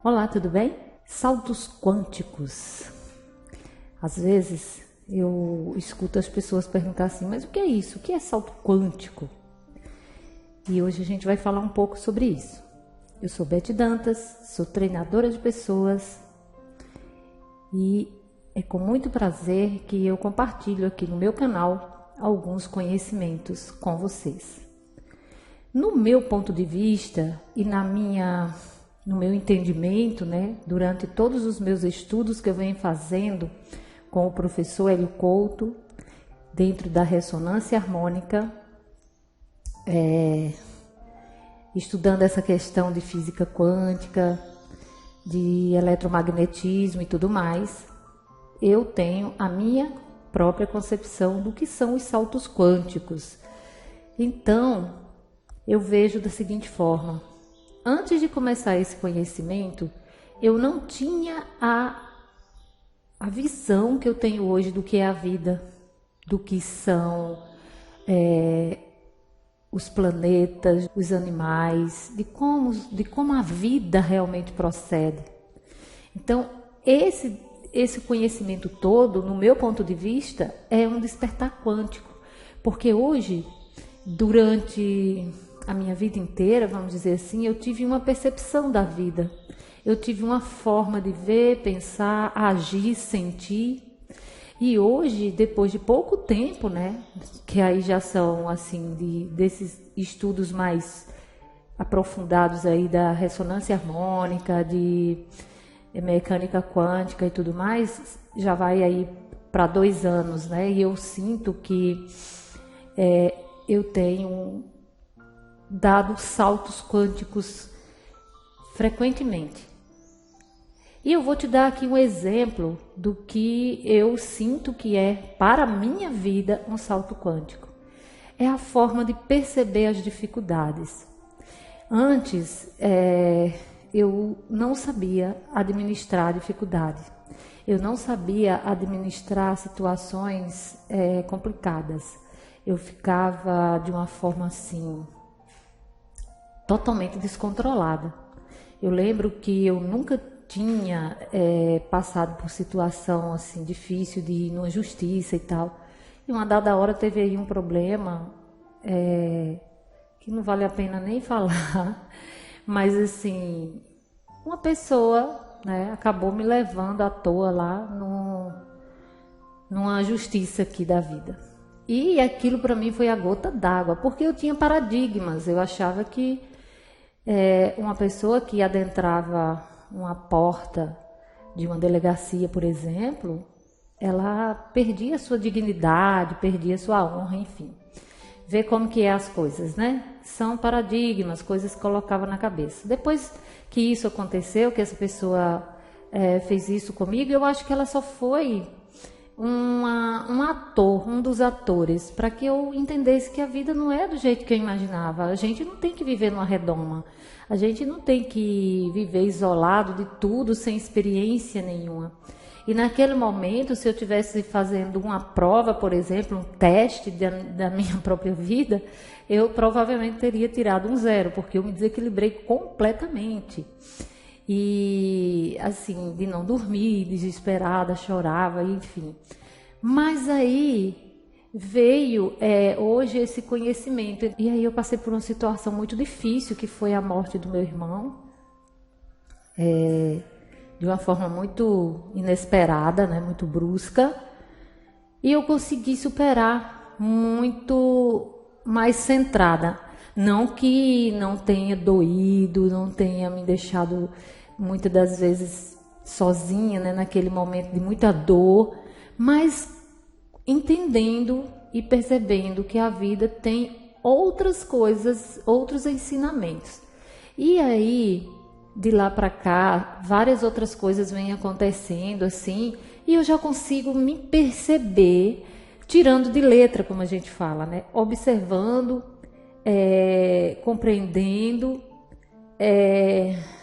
Olá, tudo bem? Saltos quânticos. Às vezes eu escuto as pessoas perguntar assim, mas o que é isso? O que é salto quântico? E hoje a gente vai falar um pouco sobre isso. Eu sou Beth Dantas, sou treinadora de pessoas e é com muito prazer que eu compartilho aqui no meu canal alguns conhecimentos com vocês. No meu ponto de vista e no meu entendimento, durante todos os meus estudos que eu venho fazendo com o professor Hélio Couto, dentro da ressonância harmônica, estudando essa questão de física quântica, de eletromagnetismo e tudo mais, eu tenho a minha própria concepção do que são os saltos quânticos. Então, eu vejo da seguinte forma: antes de começar esse conhecimento, eu não tinha a visão que eu tenho hoje do que é a vida, do que são os planetas, os animais, de como a vida realmente procede. Então, esse conhecimento todo, no meu ponto de vista, é um despertar quântico, porque hoje, durante a minha vida inteira, vamos dizer assim, eu tive uma percepção da vida. Eu tive uma forma de ver, pensar, agir, sentir. E hoje, depois de pouco tempo, que aí já são assim desses estudos mais aprofundados aí da ressonância harmônica, de mecânica quântica e tudo mais, já vai aí para 2 anos, E eu sinto que eu tenho dado saltos quânticos frequentemente. E eu vou te dar aqui um exemplo do que eu sinto que é, para a minha vida, um salto quântico. É a forma de perceber as dificuldades. Antes, eu não sabia administrar a dificuldade. Eu não sabia administrar situações complicadas. Eu ficava de uma forma assim, totalmente descontrolada. Eu lembro que eu nunca tinha passado por situação assim difícil de ir numa justiça e tal. E uma dada hora teve aí um problema que não vale a pena nem falar, mas assim, uma pessoa acabou me levando à toa lá numa justiça aqui da vida. E aquilo para mim foi a gota d'água, porque eu tinha paradigmas. Eu achava que uma pessoa que adentrava uma porta de uma delegacia, por exemplo, ela perdia sua dignidade, perdia sua honra, enfim. Vê como que é as coisas, São paradigmas, coisas que colocava na cabeça. Depois que isso aconteceu, que essa pessoa fez isso comigo, eu acho que ela só foi um ator, um dos atores, para que eu entendesse que a vida não é do jeito que eu imaginava. A gente não tem que viver numa redoma. A gente não tem que viver isolado de tudo, sem experiência nenhuma. E naquele momento, se eu estivesse fazendo uma prova, por exemplo, um teste da minha própria vida, eu provavelmente teria tirado um 0, porque eu me desequilibrei completamente. E assim, de não dormir, desesperada, chorava, enfim. Mas aí veio hoje esse conhecimento. E aí eu passei por uma situação muito difícil, que foi a morte do meu irmão. De uma forma muito inesperada, muito brusca. E eu consegui superar muito mais centrada. Não que não tenha doído, não tenha me deixado muitas das vezes sozinha, naquele momento de muita dor, mas entendendo e percebendo que a vida tem outras coisas, outros ensinamentos. E aí, de lá para cá, várias outras coisas vêm acontecendo assim, e eu já consigo me perceber, tirando de letra, como a gente fala, observando, compreendendo,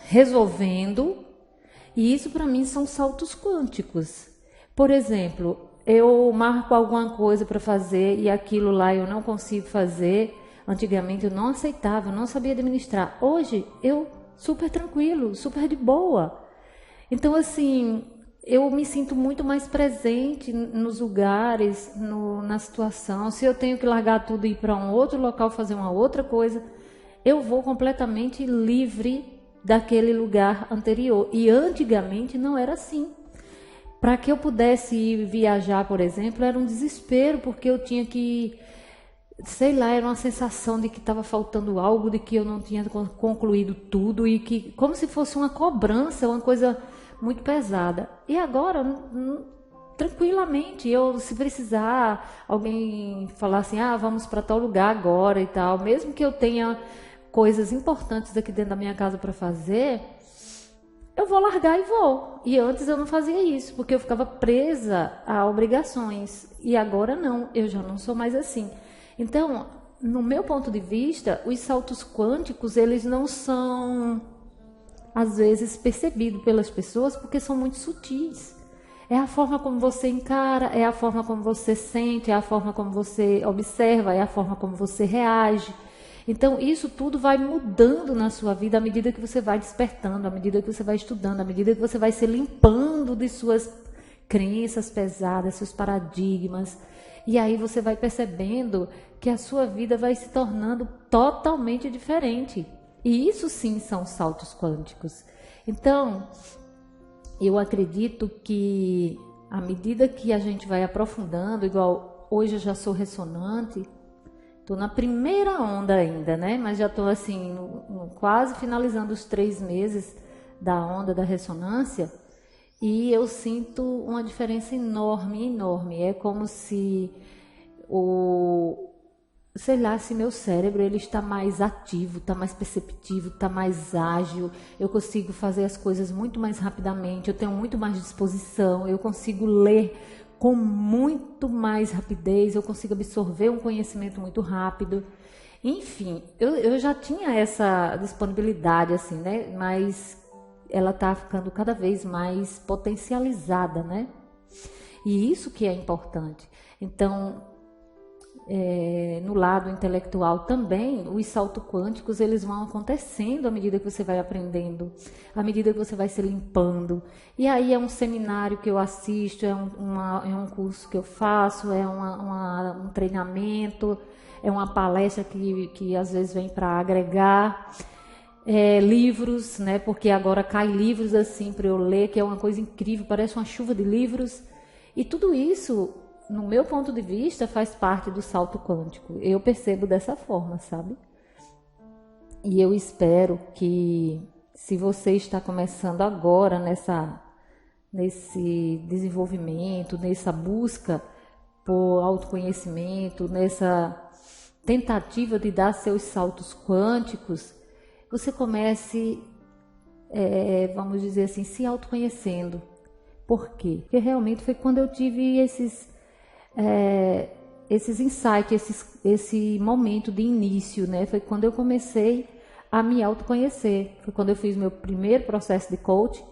resolvendo, e isso para mim são saltos quânticos. Por exemplo, eu marco alguma coisa para fazer e aquilo lá eu não consigo fazer. Antigamente eu não aceitava, eu não sabia administrar. Hoje eu super tranquilo, super de boa. Então, assim, eu me sinto muito mais presente nos lugares, na situação. Se eu tenho que largar tudo e ir para um outro local, fazer uma outra coisa, eu vou completamente livre daquele lugar anterior. E antigamente não era assim. Para que eu pudesse ir viajar, por exemplo, era um desespero, porque eu tinha que, sei lá, era uma sensação de que estava faltando algo, de que eu não tinha concluído tudo, e que, como se fosse uma cobrança, uma coisa muito pesada. E agora, tranquilamente, se precisar, alguém falar assim, vamos para tal lugar agora e tal, mesmo que eu tenha coisas importantes aqui dentro da minha casa para fazer, eu vou largar e vou. E antes eu não fazia isso, porque eu ficava presa a obrigações. E agora não, eu já não sou mais assim. Então, no meu ponto de vista, os saltos quânticos, eles não são, às vezes, percebidos pelas pessoas, porque são muito sutis. É a forma como você encara, é a forma como você sente, é a forma como você observa, é a forma como você reage. Então, isso tudo vai mudando na sua vida à medida que você vai despertando, à medida que você vai estudando, à medida que você vai se limpando de suas crenças pesadas, seus paradigmas. E aí você vai percebendo que a sua vida vai se tornando totalmente diferente. E isso sim são saltos quânticos. Então, eu acredito que à medida que a gente vai aprofundando, igual hoje eu já sou ressonante, estou na primeira onda ainda, né? Mas já estou assim, quase finalizando os 3 meses da onda da ressonância, e eu sinto uma diferença enorme, enorme. É como se sei lá, se meu cérebro ele está mais ativo, está mais perceptivo, está mais ágil, eu consigo fazer as coisas muito mais rapidamente, eu tenho muito mais disposição, eu consigo ler com muito mais rapidez, eu consigo absorver um conhecimento muito rápido. Enfim, eu já tinha essa disponibilidade, assim, né? Mas ela está ficando cada vez mais potencializada, né? E isso que é importante. Então, no lado intelectual também, os saltos quânticos eles vão acontecendo à medida que você vai aprendendo, à medida que você vai se limpando. E aí é um seminário que eu assisto, é um curso que eu faço, é um treinamento, é uma palestra que às vezes vem para agregar. Livros, né? Porque agora cai livros assim para eu ler, que é uma coisa incrível, parece uma chuva de livros. E tudo isso, no meu ponto de vista, faz parte do salto quântico. Eu percebo dessa forma, sabe? E eu espero que, se você está começando agora nesse desenvolvimento, nessa busca por autoconhecimento, nessa tentativa de dar seus saltos quânticos, você comece, vamos dizer assim, se autoconhecendo. Por quê? Porque realmente foi quando eu tive esses insights, esse momento de início, né? Foi quando eu comecei a me autoconhecer. Foi quando eu fiz meu primeiro processo de coach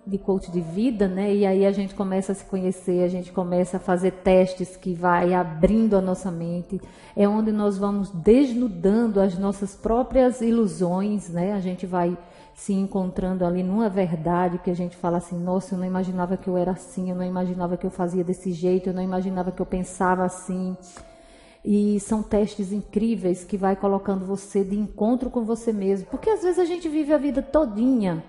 de coach de vida, né? E aí a gente começa a se conhecer, a gente começa a fazer testes que vai abrindo a nossa mente. É onde nós vamos desnudando as nossas próprias ilusões, né? A gente vai se encontrando ali numa verdade que a gente fala assim, nossa, eu não imaginava que eu era assim, eu não imaginava que eu fazia desse jeito, eu não imaginava que eu pensava assim. E são testes incríveis que vai colocando você de encontro com você mesmo, porque às vezes a gente vive a vida todinha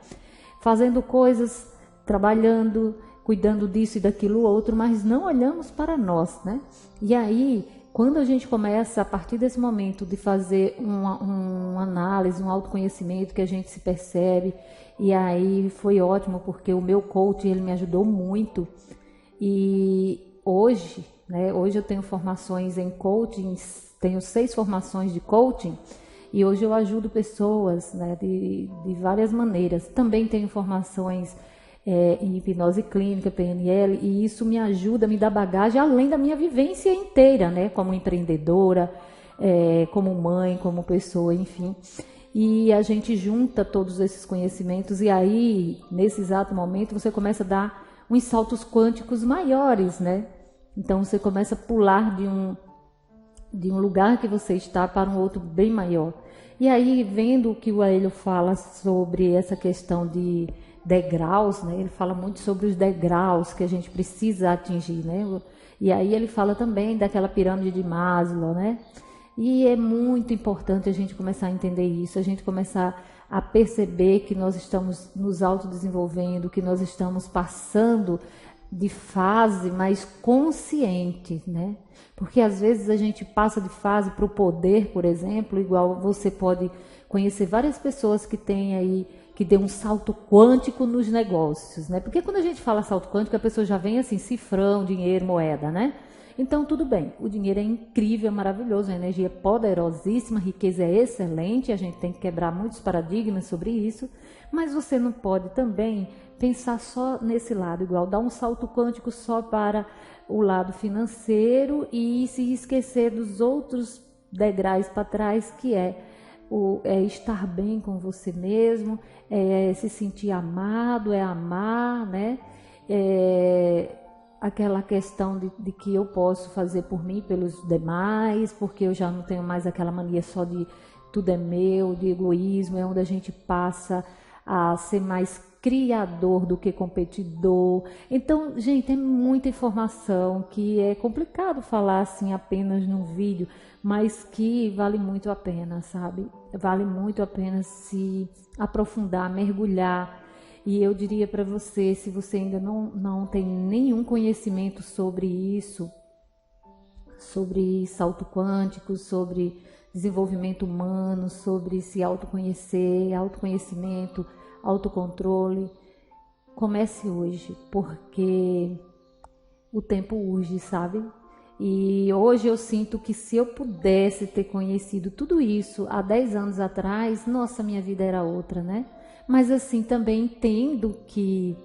fazendo coisas, trabalhando, cuidando disso e daquilo outro, mas não olhamos para nós, né? E aí, quando a gente começa, a partir desse momento, de fazer uma análise, um autoconhecimento, que a gente se percebe, e aí foi ótimo, porque o meu coach, ele me ajudou muito. E hoje, né, hoje eu tenho formações em coaching, tenho 6 formações de coaching, e hoje eu ajudo pessoas, né, de várias maneiras. Também tenho formações em hipnose clínica, PNL, e isso me ajuda, me dá bagagem além da minha vivência inteira, né, como empreendedora, como mãe, como pessoa, enfim. E a gente junta todos esses conhecimentos e aí, nesse exato momento, você começa a dar uns saltos quânticos maiores, né? Então você começa a pular de um lugar que você está para um outro bem maior. E aí, vendo o que o Aélio fala sobre essa questão de degraus, né? Ele fala muito sobre os degraus que a gente precisa atingir, né? E aí ele fala também daquela pirâmide de Maslow, né? E é muito importante a gente começar a entender isso, a gente começar a perceber que nós estamos nos autodesenvolvendo, que nós estamos passando de fase mais consciente, né? Porque às vezes a gente passa de fase para o poder, por exemplo, igual você pode conhecer várias pessoas que têm aí, que deu um salto quântico nos negócios, né? Porque quando a gente fala salto quântico, a pessoa já vem assim, cifrão, dinheiro, moeda, né? Então, tudo bem, o dinheiro é incrível, é maravilhoso, a energia é poderosíssima, a riqueza é excelente, a gente tem que quebrar muitos paradigmas sobre isso, mas você não pode também pensar só nesse lado, igual dar um salto quântico só para o lado financeiro e se esquecer dos outros degraus para trás, que é estar bem com você mesmo, é se sentir amado, é amar, né? Aquela questão de que eu posso fazer por mim, pelos demais, porque eu já não tenho mais aquela mania só de tudo é meu, de egoísmo, é onde a gente passa a ser mais criador do que competidor. Então, gente, é muita informação que é complicado falar assim apenas num vídeo, mas que vale muito a pena, sabe? Vale muito a pena se aprofundar, mergulhar. E eu diria para você, se você ainda não tem nenhum conhecimento sobre isso, sobre salto quântico, sobre desenvolvimento humano, sobre se autoconhecer, autoconhecimento, autocontrole, comece hoje, porque o tempo urge, sabe? E hoje eu sinto que se eu pudesse ter conhecido tudo isso há 10 anos atrás, nossa, minha vida era outra, né? Mas assim, também entendo que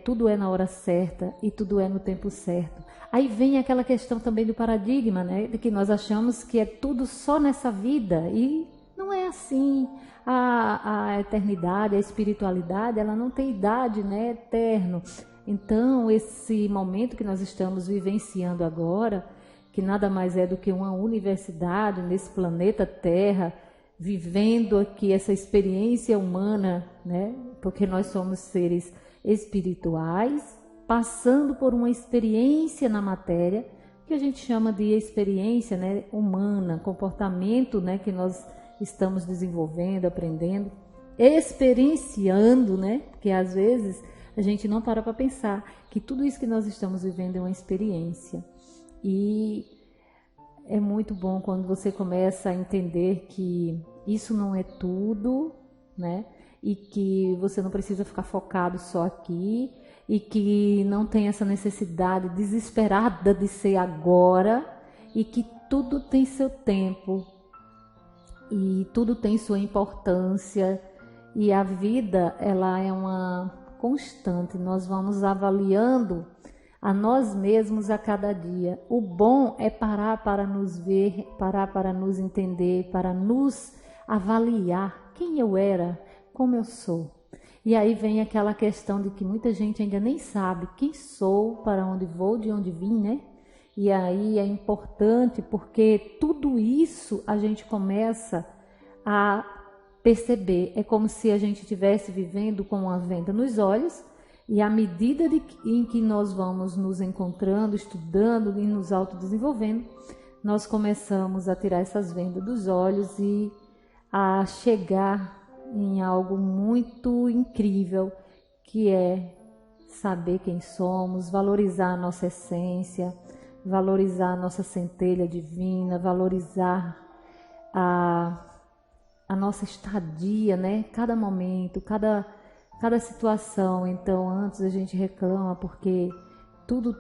tudo é na hora certa e tudo é no tempo certo. Aí vem aquela questão também do paradigma, né? De que nós achamos que é tudo só nessa vida e não é assim. A eternidade, a espiritualidade, ela não tem idade, né? É eterno. Então, esse momento que nós estamos vivenciando agora, que nada mais é do que uma universidade nesse planeta Terra, vivendo aqui essa experiência humana, né? Porque nós somos seres espirituais, passando por uma experiência na matéria, que a gente chama de experiência, né, humana, comportamento, né, que nós estamos desenvolvendo, aprendendo, experienciando, né? Porque às vezes a gente não para pensar que tudo isso que nós estamos vivendo é uma experiência. E é muito bom quando você começa a entender que isso não é tudo, né? E que você não precisa ficar focado só aqui e que não tem essa necessidade desesperada de ser agora e que tudo tem seu tempo e tudo tem sua importância e a vida, ela é uma constante, nós vamos avaliando a nós mesmos a cada dia. O bom é parar para nos ver, parar para nos entender, para nos avaliar quem eu era, como eu sou. E aí vem aquela questão de que muita gente ainda nem sabe quem sou, para onde vou, de onde vim, né? E aí é importante porque tudo isso a gente começa a perceber. É como se a gente estivesse vivendo com uma venda nos olhos e à medida em que nós vamos nos encontrando, estudando e nos autodesenvolvendo, nós começamos a tirar essas vendas dos olhos e a chegar em algo muito incrível, que é saber quem somos, valorizar a nossa essência, valorizar a nossa centelha divina, valorizar a nossa estadia, né? Cada momento, cada situação. Então, antes a gente reclama porque tudo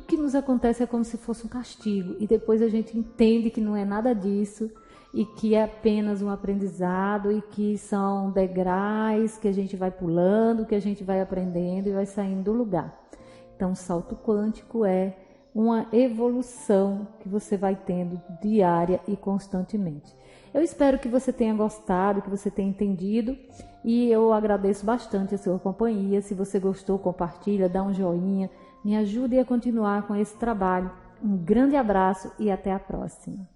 que nos acontece é como se fosse um castigo, e depois a gente entende que não é nada disso e que é apenas um aprendizado e que são degraus que a gente vai pulando, que a gente vai aprendendo e vai saindo do lugar. Então, o salto quântico é uma evolução que você vai tendo diária e constantemente. Eu espero que você tenha gostado, que você tenha entendido, e eu agradeço bastante a sua companhia. Se você gostou, compartilha, dá um joinha, me ajude a continuar com esse trabalho. Um grande abraço e até a próxima.